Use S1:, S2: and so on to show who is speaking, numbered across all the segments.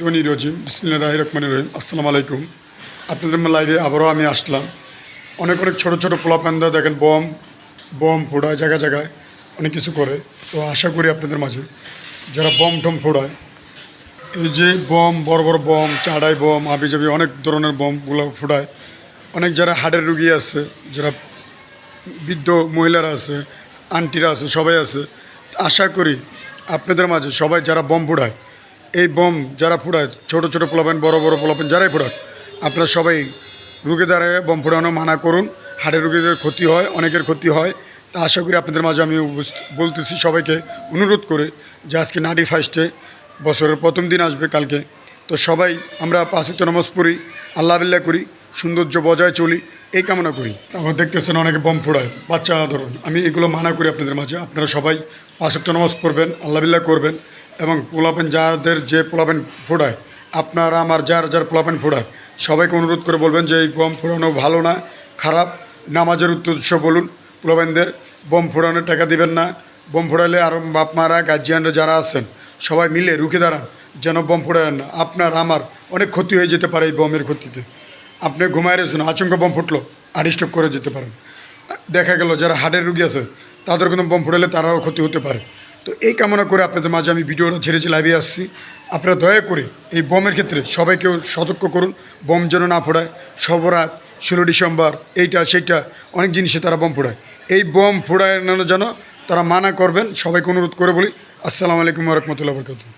S1: রজিম বিসমিল্লাহির রহমানির রহিম। আসসালামু আলাইকুম। আপনাদের লাইভে আবারও আমি আসলাম। অনেক ছোটো ছোটো পোলাপানরা দেখেন বম বম ফোড়ায়, জায়গায় জায়গায় অনেক কিছু করে। তো আশা করি আপনাদের মাঝে যারা বম টম ফোড়ায়, এই যে বম বড় বড় বম, চাড়াই বম, আবিজাবি অনেক ধরনের বমগুলো ফোড়ায়, অনেক যারা হার্টের রুগী আছে, যারা বৃদ্ধ মহিলারা আছে, আন্টিরা আছে, সবাই আছে। আশা করি আপনাদের মাঝে সবাই যারা বম ফোড়ায়, এই বম যারা ফোড়ায়, ছোটো ছোটো পোলাপেন, বড় বড় পোলাপেন যারাই ফোড়াক, আপনারা সবাই রুগী দ্বারা বম ফোড়ানো মানা করুন। হার্টের রুগীদের ক্ষতি হয়, অনেকের ক্ষতি হয়। তা আশা করি আপনাদের মাঝে আমি বলতেছি, সবাইকে অনুরোধ করে যে আজকে 91 বছরের প্রথম দিন আসবে কালকে। তো সবাই আমরা 5 ওয়াক্ত নামাজ পড়ি, আল্লাহ বিল্লাহ করি, সৌন্দর্য বজায় চলি, এই কামনা করি। আমার দেখতেছেন অনেকে বম ফোড়ায়, বাচ্চা ধরুন। আমি এগুলো মানা করি আপনাদের মাঝে। আপনারা সবাই 5 ওয়াক্ত নামাজ পড়বেন, আল্লাহ বিল্লাহ করবেন, এবং পোলাপেন যাদের যে পোলাপেন ফোড়ায়, আপনারা আমার যার পোলাপেন ফোড়ায়, সবাইকে অনুরোধ করে বলবেন যে এই বম ফোড়ানো ভালো না, খারাপ। নামাজের উদ্দেশ্য বলুন পোলাপেনদের, বম ফোড়ানোর টাকা দিবেন না। বম ফোড়াইলে আরও বাপ মারা, গার্জিয়ানরা যারা আছেন সবাই মিলে রুখে দাঁড়ান, যেন বম ফোড়ায়েন না। আপনার আমার অনেক ক্ষতি হয়ে যেতে পারে এই বমের ক্ষতিতে। আপনি ঘুমায় রয়েছেন, আচমকা বম ফুটলো, আড়স্টক করে যেতে পারেন। দেখা গেল যারা হার্টের রুগী আছে তাদের কোনো বম ফুটালে তারাও ক্ষতি হতে পারে। তো এই কামনা করে আপনাদের মাঝে আমি ভিডিওটা ছেড়েছি, লাইভে আসছি। আপনারা দয়া করে এই বমের ক্ষেত্রে সবাইকেও সতর্ক করুন, বম যেন না ফোড়ায়। সবরাত, 16 ডিসেম্বর, এইটা সেইটা অনেক জিনিসে তারা বম ফোড়ায়। এই বম ফোড়ানো যেন তারা মানা করবেন, সবাইকে অনুরোধ করে বলি। আসসালামু আলাইকুম ওয়া রাহমাতুল্লাহি ওয়া বারাকাতুহু।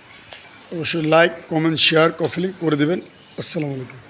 S1: অবশ্যই লাইক, কমেন্ট, শেয়ার, কমেন্ট করে দেবেন। আসসালামু আলাইকুম।